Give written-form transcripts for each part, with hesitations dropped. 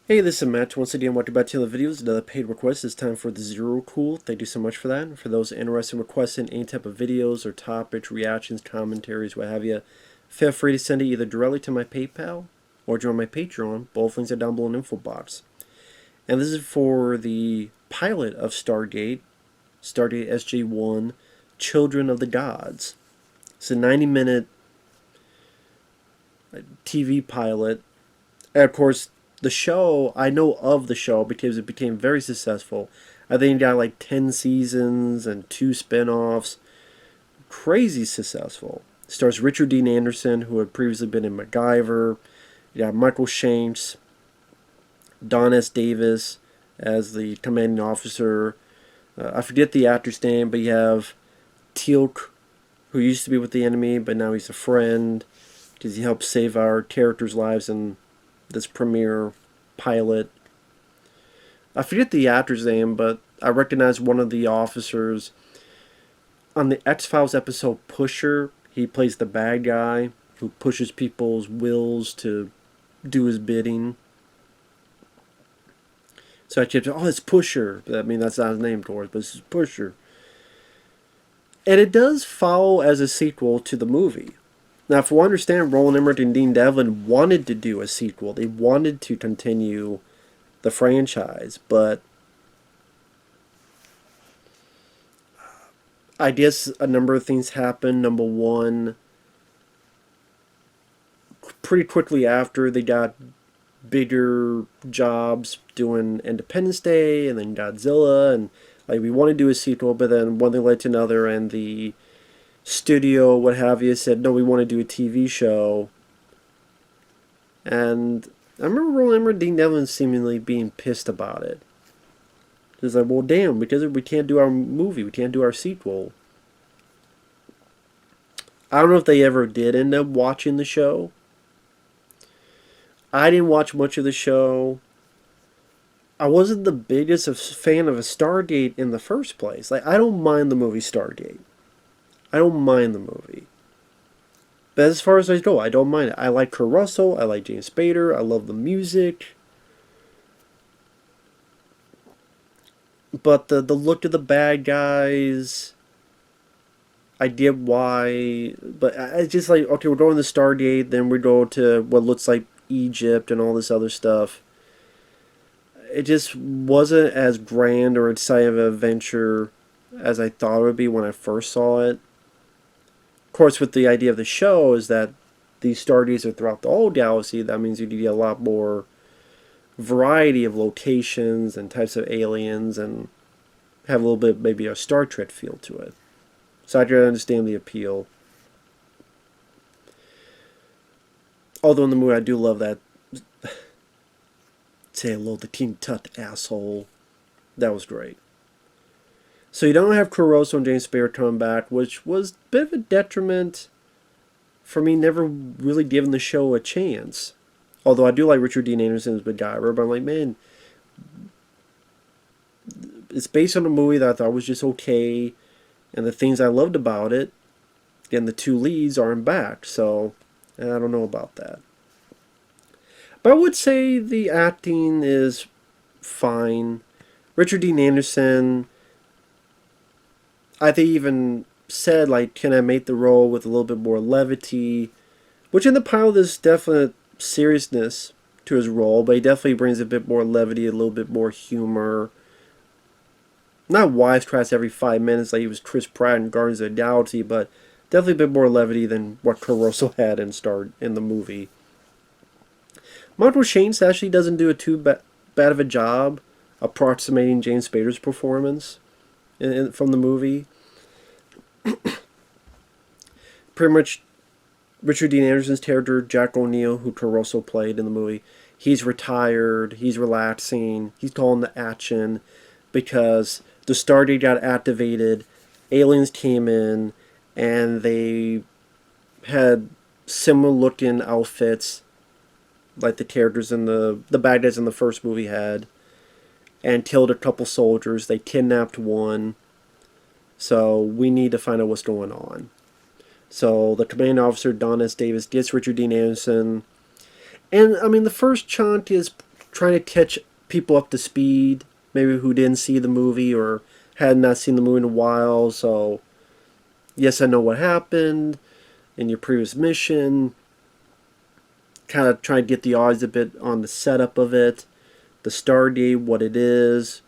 Hey, this is Matt. Once again, welcome back to the videos. Another paid request. It's time for the Zero Cool. Thank you so much for that. For those interested in requesting any type of videos or topics, reactions, commentaries, what have you, feel free to send it either directly to my PayPal or join my Patreon. Both links are down below in the info box. And this is for the pilot of Stargate, Stargate SG-1, Children of the Gods. It's a 90-minute TV pilot. And of course, the show, I know of the show because it became very successful. I think it got like 10 seasons and 2 spin-offs. Crazy successful. It stars Richard Dean Anderson, who had previously been in MacGyver. You got Michael Shanks, Don S. Davis as the commanding officer. I forget the actor's name, but you have Teal'c, who used to be with the enemy, but now he's a friend because he helped save our characters' lives in this premiere pilot. I forget the actor's name, but I recognize one of the officers on the X-Files episode Pusher. He plays the bad guy who pushes people's wills to do his bidding. So I kept, oh, it's Pusher. I mean, that's not his name, Doris, but it's Pusher. And it does follow as a sequel to the movie. Now, if we understand, Roland Emmerich and Dean Devlin wanted to do a sequel. They wanted to continue the franchise, but I guess a number of things happened. Number one, pretty quickly after, they got bigger jobs doing Independence Day and then Godzilla, and like we want to do a sequel, but then one thing led to another, and the studio, what have you, said no, we want to do a TV show. And I remember Roland Emmerich and Dean Devlin seemingly being pissed about it. It's like, well, damn, because we can't do our movie, we can't do our sequel. I don't know if they ever did end up watching the show. I didn't watch much of the show. I wasn't the biggest fan of a Stargate in the first place. Like, I don't mind the movie Stargate. I don't mind the movie. But as far as I go, I don't mind it. I like Kurt Russell. I like James Spader. I love the music. But the look of the bad guys, I get why. But I just like, okay, we're going to Stargate, then we go to what looks like Egypt and all this other stuff. It just wasn't as grand or exciting of an adventure as I thought it would be when I first saw it. Of course, with the idea of the show is that these Stargates are throughout the whole galaxy. That means you get a lot more variety of locations and types of aliens, and have a little bit maybe a Star Trek feel to it. So I can understand the appeal. Although in the movie I do love that say hello to King Tut asshole. That was great. So you don't have Caruso and James Spader coming back, which was a bit of a detriment for me never really giving the show a chance. Although I do like Richard Dean Anderson's MacGyver, but I'm like, man, it's based on a movie that I thought was just okay, and the things I loved about it, again, the two leads aren't back, so I don't know about that. But I would say the acting is fine. Richard Dean Anderson, I think even said, like, can I make the role with a little bit more levity? Which in the pilot there's definite seriousness to his role, but he definitely brings a bit more levity, a little bit more humor. Not wisecracks every 5 minutes like he was Chris Pratt in Guardians of the Galaxy, but definitely a bit more levity than what Caruso had in the movie. Michael Shanks actually doesn't do a too bad of a job approximating James Spader's performance from the movie. Pretty much Richard Dean Anderson's character, Jack O'Neill, who Caruso played in the movie, he's retired, he's relaxing, he's calling the action because the Stargate got activated, aliens came in, and they had similar looking outfits like the characters in the bad guys in the first movie had, and killed a couple soldiers. They kidnapped one. So we need to find out what's going on. So the commanding officer, Don S. Davis, gets Richard Dean Anderson. And, I mean, the first chunk is trying to catch people up to speed, maybe who didn't see the movie or had not seen the movie in a while. So, yes, I know what happened in your previous mission. Kind of trying to get the odds a bit on the setup of it, the Stargate, what it is,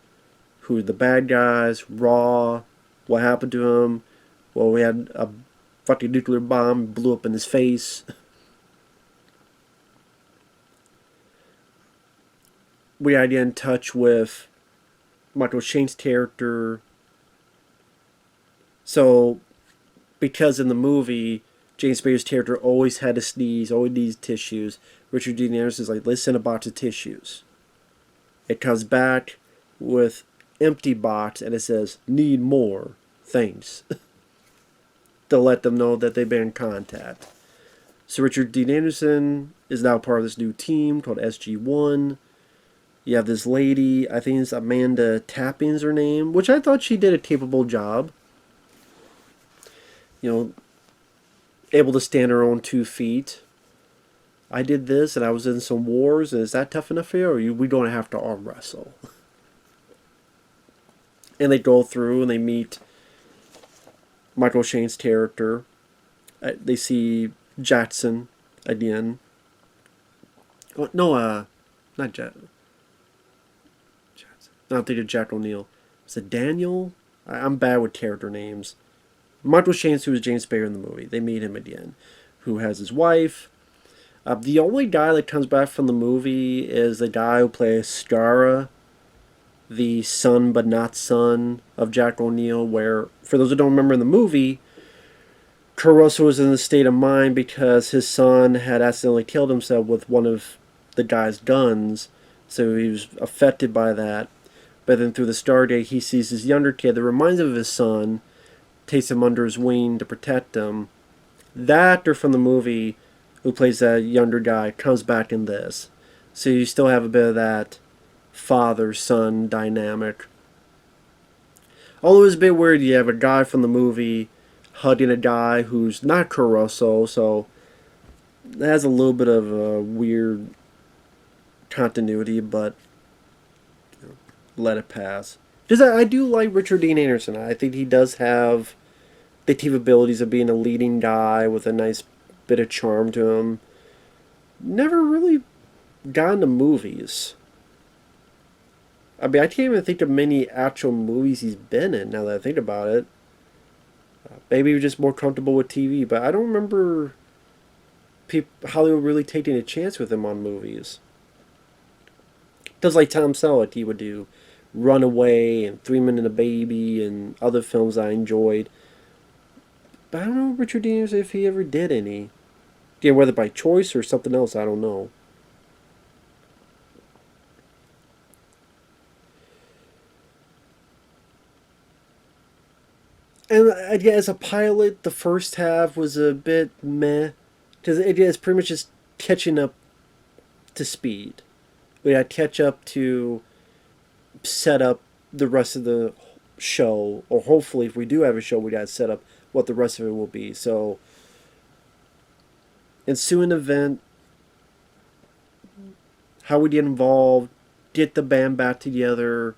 who are the bad guys, Raw, what happened to him. Well, we had a fucking nuclear bomb blew up in his face. We got to get in touch with Michael Shane's character. So, because in the movie, James Spader's character always had to sneeze, always needs tissues, Richard Dean Anderson's like, let's send a box of tissues. It comes back with empty box and it says, need more. Thanks. To let them know that they've been in contact. So Richard Dean Anderson is now part of this new team called SG-1. You have this lady, I think it's Amanda Tapping's her name, which I thought she did a capable job. You know, able to stand her own 2 feet. I did this and I was in some wars, and is that tough enough for you? Or we don't have to arm wrestle? And they go through and they meet Michael Shane's character. They see Jackson again. Oh, no, not Jackson. No, I'm thinking of Jack O'Neill. Is it Daniel? I'm bad with character names. Michael Shane, who was James Spader in the movie. They meet him again. Who has his wife. The only guy that comes back from the movie is the guy who plays Skara, the son but not son of Jack O'Neill, where, for those who don't remember in the movie, Caruso was in a state of mind because his son had accidentally killed himself with one of the guy's guns, so he was affected by that. But then through the Stargate, he sees this younger kid that reminds him of his son, takes him under his wing to protect him. The actor from the movie who plays that younger guy comes back in this. So you still have a bit of that father-son dynamic. Although it's a bit weird, you have a guy from the movie hugging a guy who's not Caruso, so that has a little bit of a weird continuity, but let it pass. Because I do like Richard Dean Anderson. I think he does have the capabilities of being a leading guy with a nice bit of charm to him. Never really got into movies. I mean, I can't even think of many actual movies he's been in now that I think about it. Maybe he was just more comfortable with TV, but I don't remember Hollywood really taking a chance with him on movies. Does like Tom Selleck he would do Runaway and 3 Men and a Baby and other films I enjoyed. But I don't know Richard Dean Anderson if he ever did any. Yeah, whether by choice or something else, I don't know. And as a pilot, the first half was a bit meh. Because it's pretty much just catching up to speed. We had to catch up to set up the rest of the show. Or hopefully, if we do have a show, we got to set up what the rest of it will be. So, ensuing event, how we get involved, get the band back together,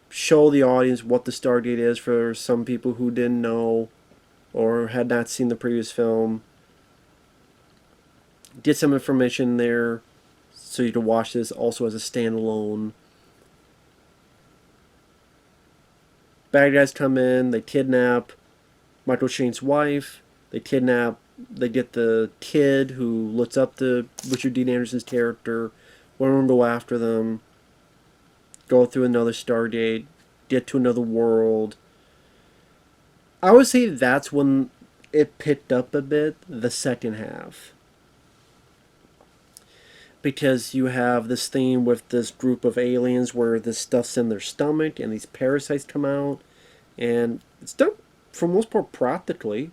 show the audience what the Stargate is for some people who didn't know or had not seen the previous film. Get some information there so you can watch this also as a standalone. Bad guys come in, they kidnap Michael Shane's wife, they get the kid who looks up to Richard Dean Anderson's character, want to go after them, go through another Stargate, get to another world. I would say that's when it picked up a bit, the second half. Because you have this theme with this group of aliens where this stuff's in their stomach and these parasites come out. And it's done, for the most part, practically.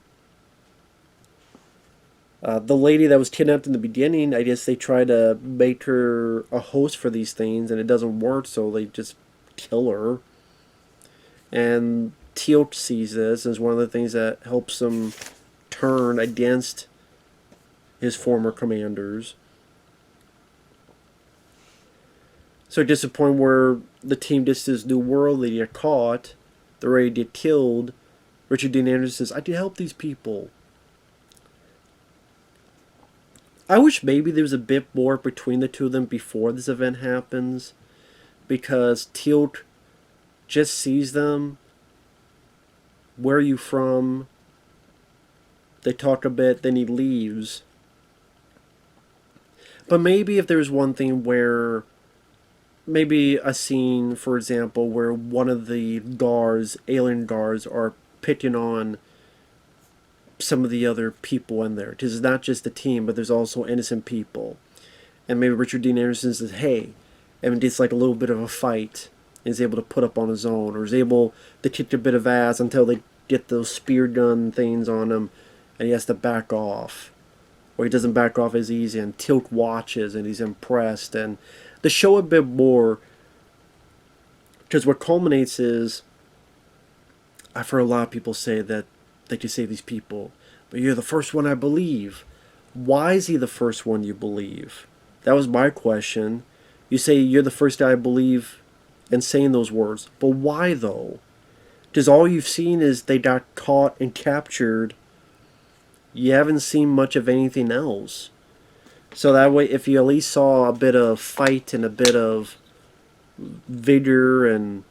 The lady that was kidnapped in the beginning, I guess they try to make her a host for these things, and it doesn't work, so they just kill her. And Teal'c sees this as one of the things that helps him turn against his former commanders. So just a point where the team gets this new world, they get caught, they're ready to get killed. Richard Dean Anderson says, I did help these people. I wish maybe there was a bit more between the two of them before this event happens, because Teal'c just sees them. Where are you from? They talk a bit, then he leaves. But maybe if there's one thing where, maybe a scene, for example, where one of the guards, alien guards, are picking on some of the other people in there. Because it's not just the team, but there's also innocent people. And maybe Richard Dean Anderson says, hey, and it's like a little bit of a fight, and is able to put up on his own, or is able to kick a bit of ass until they get those spear gun things on him, and he has to back off. Or he doesn't back off as easy, and Teal'c watches, and he's impressed. And the show a bit more, because what culminates is, I've heard a lot of people say that they can save these people, but you're the first one I believe. Why is he the first one you believe? That was my question. You say you're the first guy I believe in saying those words, but why though? Because all you've seen is they got caught and captured. You haven't seen much of anything else. So that way, if you at least saw a bit of fight and a bit of vigor and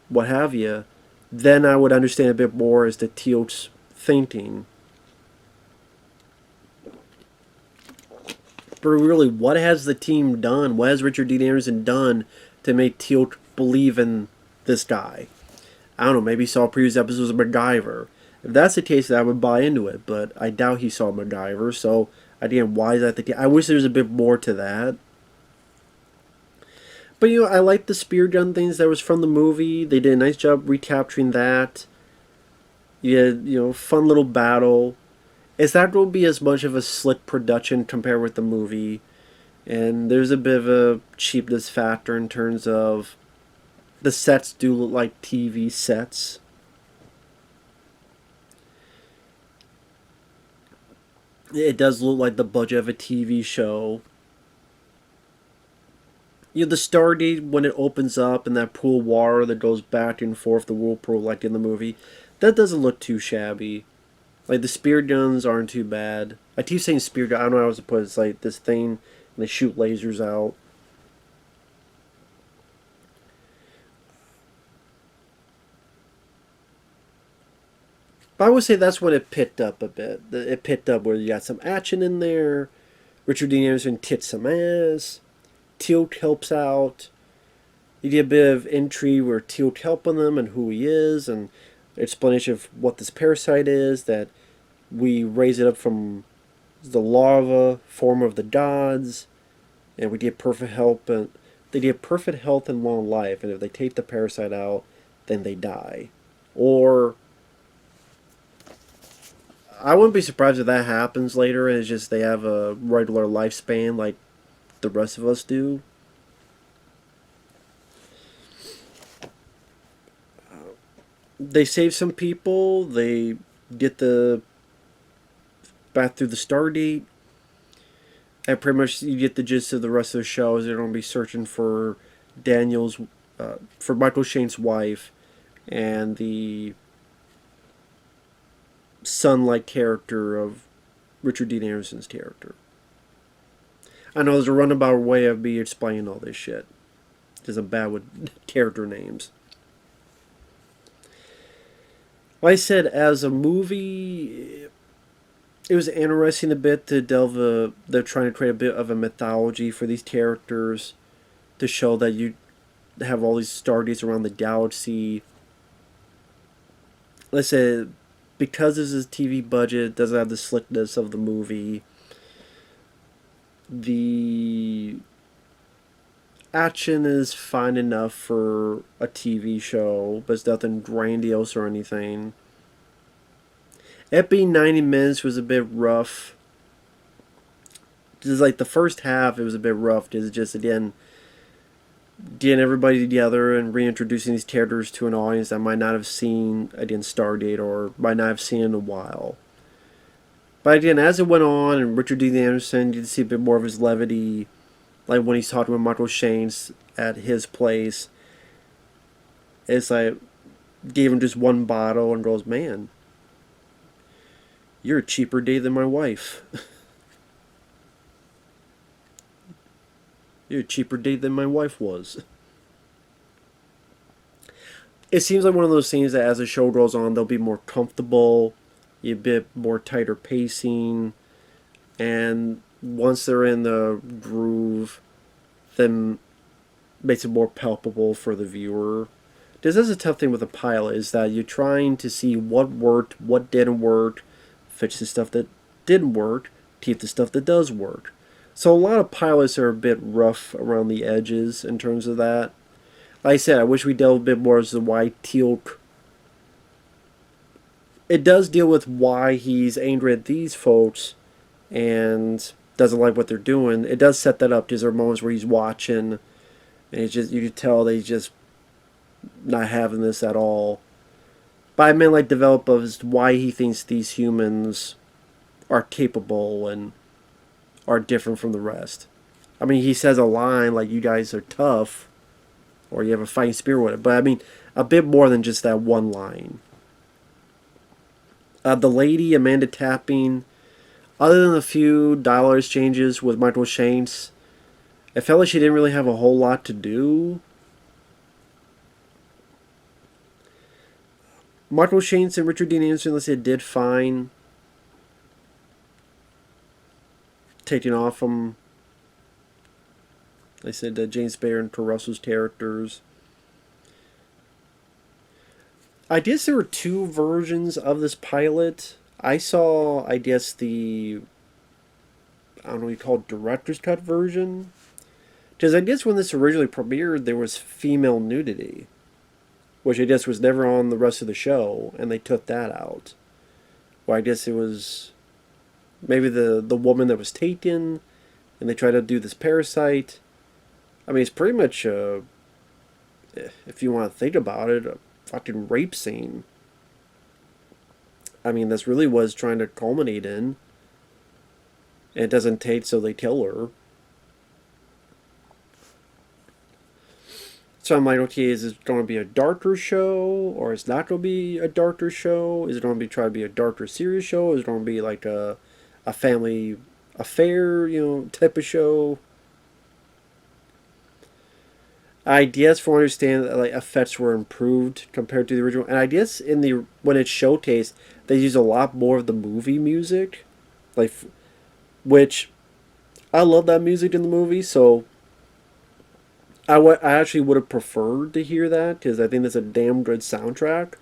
what have you, then I would understand a bit more as to Teal'c's thinking. But really, what has the team done? What has Richard Dean Anderson done to make Teal'c believe in this guy? I don't know, maybe he saw previous episodes of MacGyver. If that's the case, then I would buy into it, but I doubt he saw MacGyver, so again, why is that the case? I wish there was a bit more to that. But, I like the spear gun things that was from the movie. They did a nice job recapturing that. You had, fun little battle. It's not going to be as much of a slick production compared with the movie. And there's a bit of a cheapness factor in terms of the sets do look like TV sets. It does look like the budget of a TV show. The Stargate, when it opens up and that pool of water that goes back and forth, the whirlpool like in the movie, that doesn't look too shabby. Like, the spear guns aren't too bad. I keep saying spear gun, I don't know how else to put it. It's like this thing, and they shoot lasers out. But I would say that's when it picked up a bit. It picked up where you got some action in there. Richard Dean Anderson kicks some ass. Teal'c helps out. You get a bit of intrigue where Teal'c helping them and who he is, and explanation of what this parasite is, that we raise it up from the larva form of the gods, and we get perfect health, and they get perfect health and long life, and if they take the parasite out, then they die. Or I wouldn't be surprised if that happens later, and it's just they have a regular lifespan like the rest of us do. They save some people. They get back through the Stargate. And pretty much you get the gist of the rest of the show is they're going to be searching for for Michael Shane's wife and the son-like character of Richard Dean Anderson's character. I know there's a runabout way of me explaining all this shit, because I'm bad with character names. Like I said, as a movie, it was interesting a bit to delve. They're trying to create a bit of a mythology for these characters, to show that you have all these stargates around the galaxy. Let's say, because this is a TV budget, it doesn't have the slickness of the movie. The action is fine enough for a TV show, but it's nothing grandiose or anything. It being 90 minutes was a bit rough. Just like the first half, it was a bit rough. It's just, again, getting everybody together and reintroducing these characters to an audience that might not have seen, again, Stargate, or might not have seen in a while. But again, as it went on, and Richard Dean Anderson, you could see a bit more of his levity. Like when he's talking with Michael Shanks at his place, it's like gave him just one bottle and goes, "Man, you're a cheaper date than my wife. You're a cheaper date than my wife was." It seems like one of those things that as the show goes on, they'll be more comfortable, a bit more tighter pacing, and once they're in the groove, then makes it more palpable for the viewer. This is a tough thing with a pilot, is that you're trying to see what worked, what didn't work, fix the stuff that didn't work, keep the stuff that does work. So a lot of pilots are a bit rough around the edges in terms of that. Like I said, I wish we delved a bit more as to why Teal'c. It does deal with why he's angry at these folks and doesn't like what they're doing. It does set that up. Because there are moments where he's watching, and it's just you can tell that he's just not having this at all. But I meant like develop as why he thinks these humans are capable and are different from the rest. I mean, he says a line like "You guys are tough," or "You have a fighting spirit with it." But I mean, a bit more than just that one line. The lady Amanda Tapping, other than a few dollar exchanges with Michael Shanks, it felt like she didn't really have a whole lot to do. Michael Shanks and Richard Dean Anderson, let's say, did fine. Taking off from, I said, James Spader and Kurt Russell's characters. I guess there were two versions of this pilot. I saw, I guess, I don't know what you call it, director's cut version. Because I guess when this originally premiered, there was female nudity, which I guess was never on the rest of the show, and they took that out. Well, I guess it was maybe the woman that was taken, and they tried to do this parasite. I mean, it's pretty much, if you want to think about it, a fucking rape scene. I mean, this really was trying to culminate in. And it doesn't take, so they kill her. So I'm like, okay, is it going to be a darker show, or is it not going to be a darker show? Is it going to be try to be a darker, serious show? Is it going to be like a family affair, type of show? I guess, from what I understand, like effects were improved compared to the original, and I guess when it's showcased, they use a lot more of the movie music, like, which I love that music in the movie. So I actually would have preferred to hear that, because I think that's a damn good soundtrack.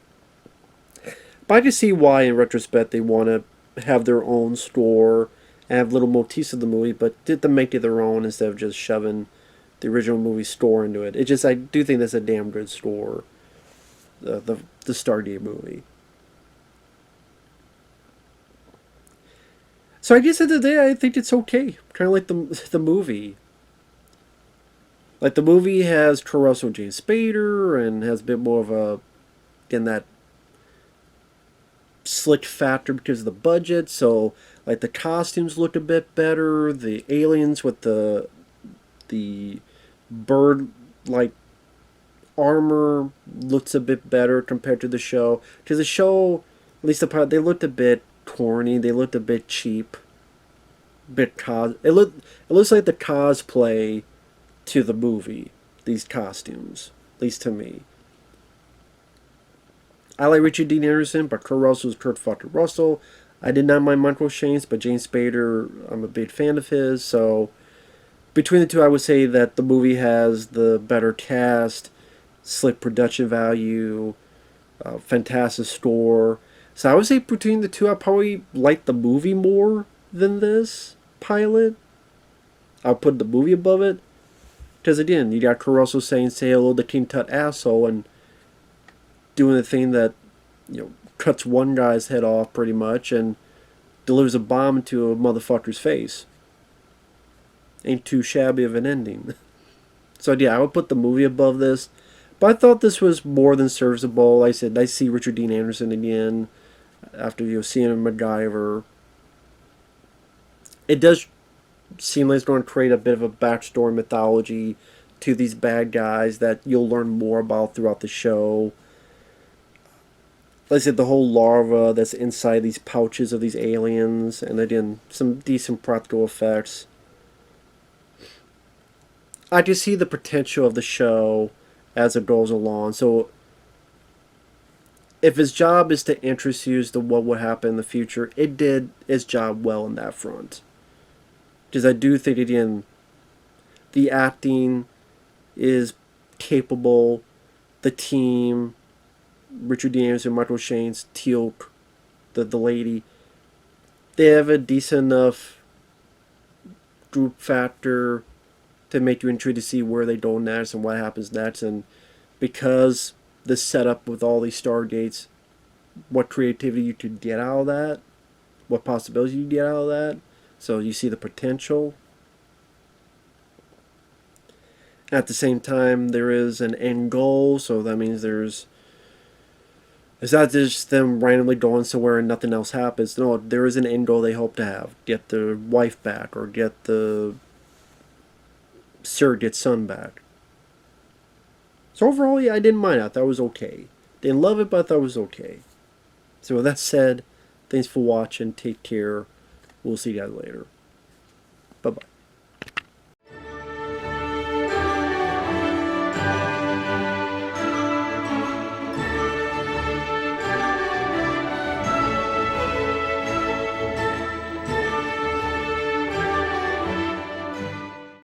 But I can see why, in retrospect, they want to have their own score and have little motifs of the movie, but did them make it their own instead of just shoving the original movie score into it. I do think that's a damn good score. The Stargate movie. So I guess at the end of the day, I think it's okay. Kind of like the movie. Like, the movie has Kurt Russell and James Spader, and has a bit more of a, again, that slick factor because of the budget. So, like, the costumes look a bit better. The aliens with the bird-like armor looks a bit better compared to the show. Because the show, at least the part, they looked a bit corny. They looked a bit cheap. It looks like the cosplay to the movie. These costumes, at least to me. I like Richard Dean Anderson, but Kurt Russell is Kurt fucking Russell. I did not mind Michael Shanks, but James Spader, I'm a big fan of his. So between the two, I would say that the movie has the better cast, slick production value, fantastic score. So I would say between the two, I probably like the movie more than this pilot. I'll put the movie above it. Because again, you got Kurt Russell saying "Say hello to King Tut asshole" and doing the thing that, cuts one guy's head off pretty much and delivers a bomb into a motherfucker's face. Ain't too shabby of an ending. So yeah, I would put the movie above this. But I thought this was more than serviceable. Like I said, I see Richard Dean Anderson again after seeing him MacGyver. It does seemed like it's going to create a bit of a backstory mythology to these bad guys that you'll learn more about throughout the show. Like I said, the whole larva that's inside these pouches of these aliens, and again, some decent practical effects. I just see the potential of the show as it goes along. So, if his job is to interest you as to what would happen in the future, it did its job well in that front. Because I do think, again, the acting is capable, the team, Richard D. Anderson, Michael Shane's, Teal'c, the lady, they have a decent enough group factor to make you intrigued to see where they go next and what happens next. And because the setup with all these Stargates, what creativity you could get out of that, what possibilities you get out of that. So you see the potential. At the same time, there is an end goal, so that means it's not just them randomly going somewhere and nothing else happens. No, there is an end goal they hope to have. Get their wife back, or get the surrogate son back. So overall, yeah, I didn't mind it. I thought it was okay. Didn't love it, but I thought it was okay. So with that said, thanks for watching. Take care. We'll see you guys later.